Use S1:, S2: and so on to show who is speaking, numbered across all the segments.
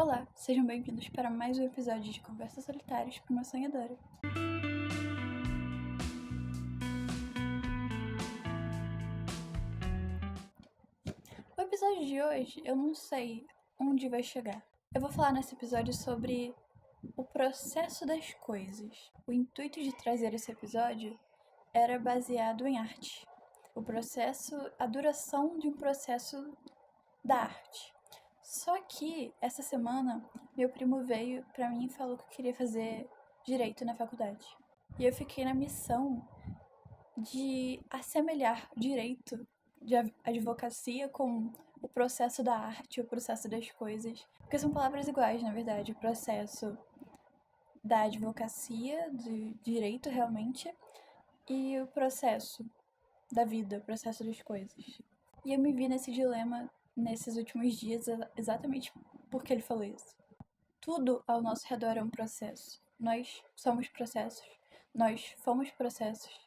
S1: Olá, sejam bem-vindos para mais um episódio de Conversas Solitárias com uma Sonhadora. O episódio de hoje, eu não sei onde vai chegar. Eu vou falar nesse episódio sobre o processo das coisas. O intuito de trazer esse episódio era baseado em arte. A duração de um processo da arte. Só que essa semana meu primo veio pra mim e falou que eu queria fazer direito na faculdade. E eu fiquei na missão de assemelhar direito de advocacia com o processo da arte, o processo das coisas. Porque são palavras iguais, na verdade. O processo da advocacia, de direito realmente, e o processo da vida, o processo das coisas. E eu me vi nesse dilema nesses últimos dias exatamente porque ele falou isso. Tudo ao nosso redor é um processo. Nós somos processos. Nós fomos processos.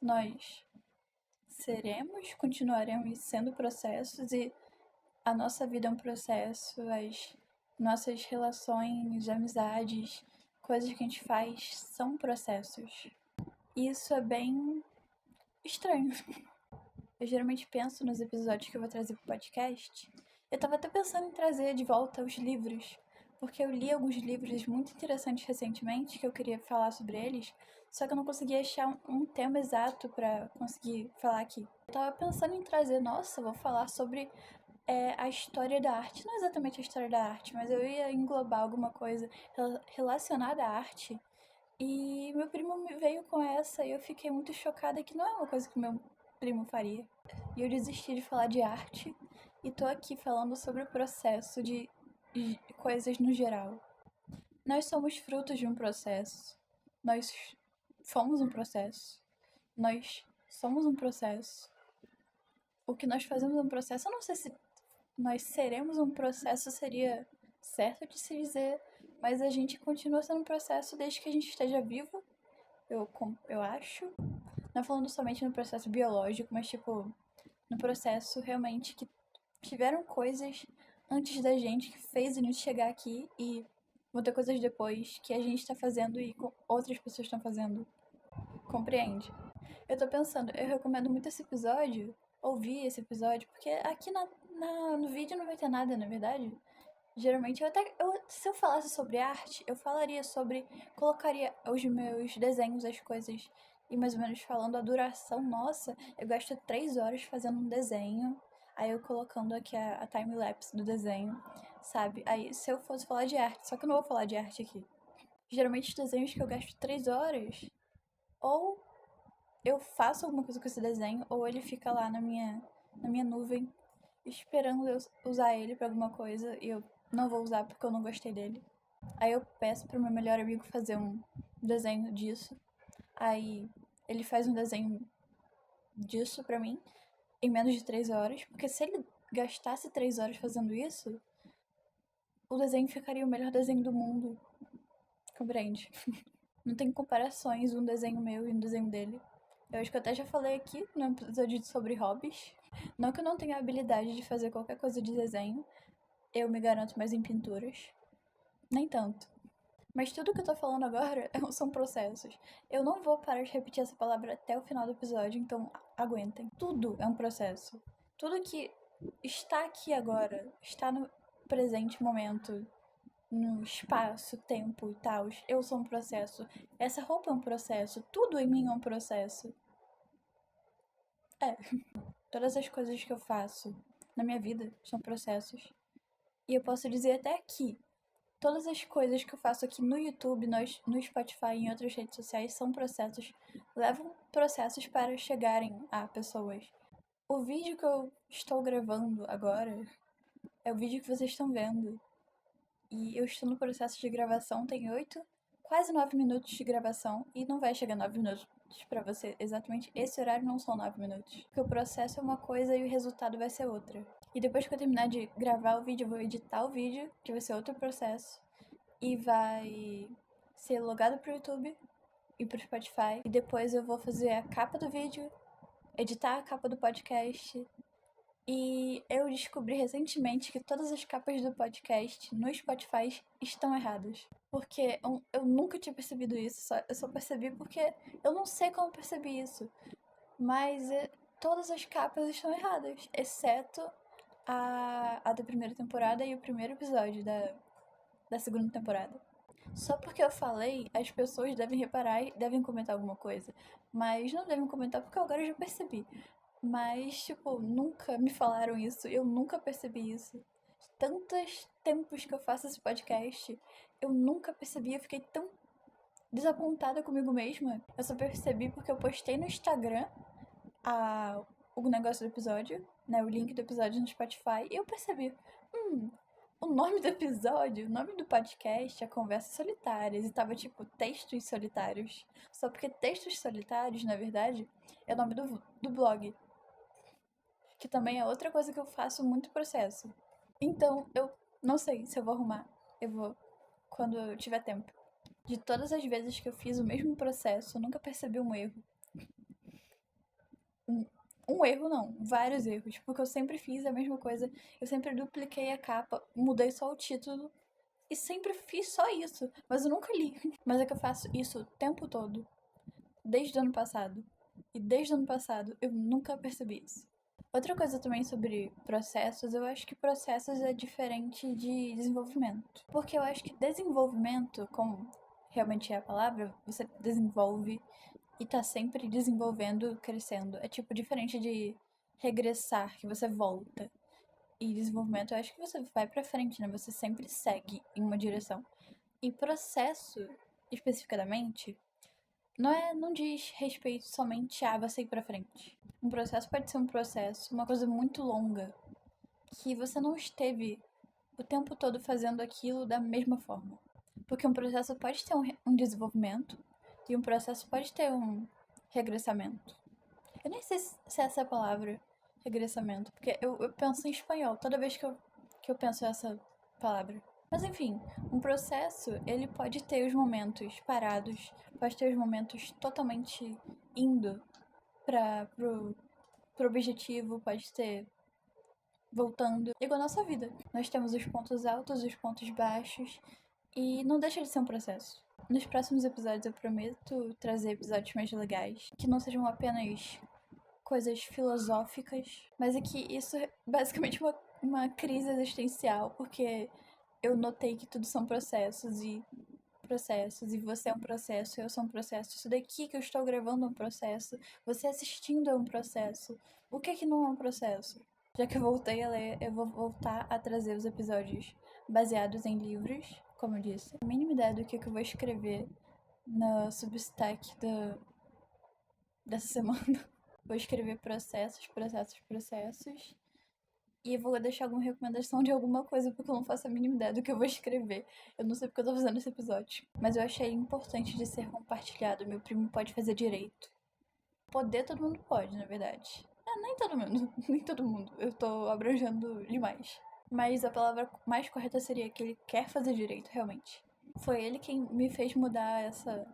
S1: Nós seremos, continuaremos sendo processos e a nossa vida é um processo, as nossas relações, amizades, coisas que a gente faz são processos. E isso é bem estranho. Eu geralmente penso nos episódios que eu vou trazer pro podcast. Eu tava até pensando em trazer de volta os livros, porque eu li alguns livros muito interessantes recentemente que eu queria falar sobre eles, só que eu não conseguia achar um tema exato pra conseguir falar aqui. Eu tava pensando em trazer, nossa, vou falar sobre a história da arte, não exatamente a história da arte, mas eu ia englobar alguma coisa relacionada à arte. E meu primo me veio com essa e eu fiquei muito chocada que não é uma coisa que meu primo faria. E eu desisti de falar de arte e tô aqui falando sobre o processo de coisas no geral. Nós somos frutos de um processo. Nós fomos um processo. Nós somos um processo. O que nós fazemos é um processo. Eu não sei se nós seremos um processo seria certo de se dizer, mas a gente continua sendo um processo desde que a gente esteja vivo, eu acho. Não falando somente no processo biológico, mas tipo, no processo realmente que tiveram coisas antes da gente que fez a gente chegar aqui e vão ter coisas depois que a gente tá fazendo e outras pessoas estão fazendo. Compreende? Eu tô pensando, eu recomendo muito esse episódio, ouvir esse episódio, porque aqui no vídeo não vai ter nada, na verdade. Geralmente, se eu falasse sobre arte, eu falaria sobre. Colocaria os meus desenhos, as coisas, e mais ou menos falando a duração. Nossa, eu gasto 3 horas fazendo um desenho, aí eu colocando aqui a time-lapse do desenho, sabe? Aí, se eu fosse falar de arte, só que eu não vou falar de arte aqui. Geralmente, os desenhos que eu gasto 3 horas, ou eu faço alguma coisa com esse desenho, ou ele fica lá na minha nuvem, esperando eu usar ele pra alguma coisa, e eu não vou usar porque eu não gostei dele. Aí eu peço pro meu melhor amigo fazer um desenho disso. Aí ele faz um desenho disso pra mim em menos de 3 horas, porque se ele gastasse 3 horas fazendo isso, o desenho ficaria o melhor desenho do mundo. Compreende? Não tem comparações um desenho meu e um desenho dele. Eu acho que eu até já falei aqui no episódio sobre hobbies. Não que eu não tenha a habilidade de fazer qualquer coisa de desenho, eu me garanto mais em pinturas. Nem tanto. Mas tudo que eu tô falando agora são processos. Eu não vou parar de repetir essa palavra até o final do episódio, então aguentem. Tudo é um processo. Tudo que está aqui agora, está no presente momento, no espaço, tempo e tal, eu sou um processo. Essa roupa é um processo. Tudo em mim é um processo. É. Todas as coisas que eu faço na minha vida são processos. E eu posso dizer até aqui, todas as coisas que eu faço aqui no YouTube, no Spotify e em outras redes sociais são processos, levam processos para chegarem a pessoas. O vídeo que eu estou gravando agora é o vídeo que vocês estão vendo. E eu estou no processo de gravação, tem quase 9 minutos de gravação e não vai chegar 9 minutos pra você. Exatamente esse horário não são 9 minutos. Porque o processo é uma coisa e o resultado vai ser outra. E depois que eu terminar de gravar o vídeo, eu vou editar o vídeo, que vai ser outro processo. E vai ser logado pro YouTube e pro Spotify. E depois eu vou fazer a capa do vídeo, editar a capa do podcast E eu descobri recentemente que todas as capas do podcast no Spotify estão erradas. Porque eu nunca tinha percebido isso, eu só percebi porque eu não sei como percebi isso. Mas todas as capas estão erradas, exceto a da primeira temporada e o primeiro episódio da segunda temporada. Só porque eu falei, as pessoas devem reparar e devem comentar alguma coisa. Mas não devem comentar porque agora eu já percebi. Mas, tipo, nunca me falaram isso, eu nunca percebi isso. Tantos tempos que eu faço esse podcast, eu nunca percebi, eu fiquei tão desapontada comigo mesma. Eu só percebi porque eu postei no Instagram o negócio do episódio, né? O link do episódio no Spotify, e eu percebi. O nome do episódio, o nome do podcast é Conversas Solitárias, e tava tipo Textos Solitários. Só porque Textos Solitários, na verdade, é o nome do blog. Que também é outra coisa que eu faço muito processo. Então, eu não sei se eu vou arrumar. Eu vou quando eu tiver tempo. De todas as vezes que eu fiz o mesmo processo, eu nunca percebi um erro. Um erro não, vários erros, porque eu sempre fiz a mesma coisa, eu sempre dupliquei a capa, mudei só o título e sempre fiz só isso, mas eu nunca li. Mas é que eu faço isso o tempo todo, desde o ano passado. E desde o ano passado eu nunca percebi isso. Outra coisa também sobre processos, eu acho que processos é diferente de desenvolvimento. Porque eu acho que desenvolvimento, como realmente é a palavra, você desenvolve e tá sempre desenvolvendo, crescendo. É tipo diferente de regressar, que você volta. E desenvolvimento, eu acho que você vai pra frente, né? Você sempre segue em uma direção. E processo, especificadamente, não diz respeito somente a você ir pra frente. Um processo pode ser um processo, uma coisa muito longa, que você não esteve o tempo todo fazendo aquilo da mesma forma. Porque um processo pode ter um desenvolvimento e um processo pode ter um regressamento. Eu nem sei se essa é a palavra, regressamento, porque eu penso em espanhol toda vez que eu penso essa palavra. Mas enfim, um processo, ele pode ter os momentos parados, pode ter os momentos totalmente indo pro objetivo, pode ter voltando. Igual a nossa vida. Nós temos os pontos altos, os pontos baixos, e não deixa de ser um processo. Nos próximos episódios eu prometo trazer episódios mais legais, que não sejam apenas coisas filosóficas, mas é que isso é basicamente uma crise existencial, porque eu notei que tudo são processos, e você é um processo, eu sou um processo, isso daqui que eu estou gravando é um processo, você assistindo é um processo. O que é que não é um processo? Já que eu voltei a ler, eu vou voltar a trazer os episódios baseados em livros, como eu disse. A mínima ideia do que eu vou escrever no Substack dessa semana. Vou escrever processos. E vou deixar alguma recomendação de alguma coisa, porque eu não faço a mínima ideia do que eu vou escrever. Eu não sei porque eu tô fazendo esse episódio. Mas eu achei importante de ser compartilhado. Meu primo pode fazer direito. Poder todo mundo pode, na verdade. Nem todo mundo. Nem todo mundo. Eu tô abrangendo demais. Mas a palavra mais correta seria que ele quer fazer direito, realmente. Foi ele quem me fez mudar essa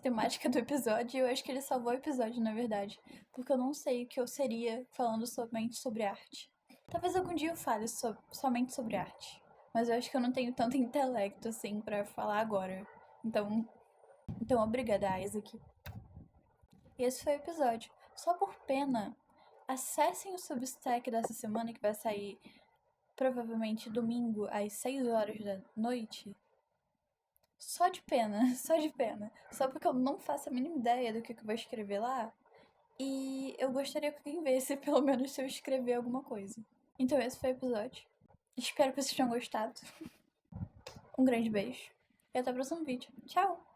S1: temática do episódio, e eu acho que ele salvou o episódio, na verdade. Porque eu não sei o que eu seria falando somente sobre arte. Talvez algum dia eu fale somente sobre arte. Mas eu acho que eu não tenho tanto intelecto assim pra falar agora. Então obrigada, Isaac. E esse foi o episódio. Só por pena, acessem o Substack dessa semana que vai sair provavelmente domingo às 6 horas da noite. Só de pena, só de pena. Só porque eu não faço a mínima ideia do que eu vou escrever lá. E eu gostaria que alguém visse, pelo menos, se eu escrever alguma coisa. Então esse foi o episódio. Espero que vocês tenham gostado. Um grande beijo. E até o próximo vídeo. Tchau!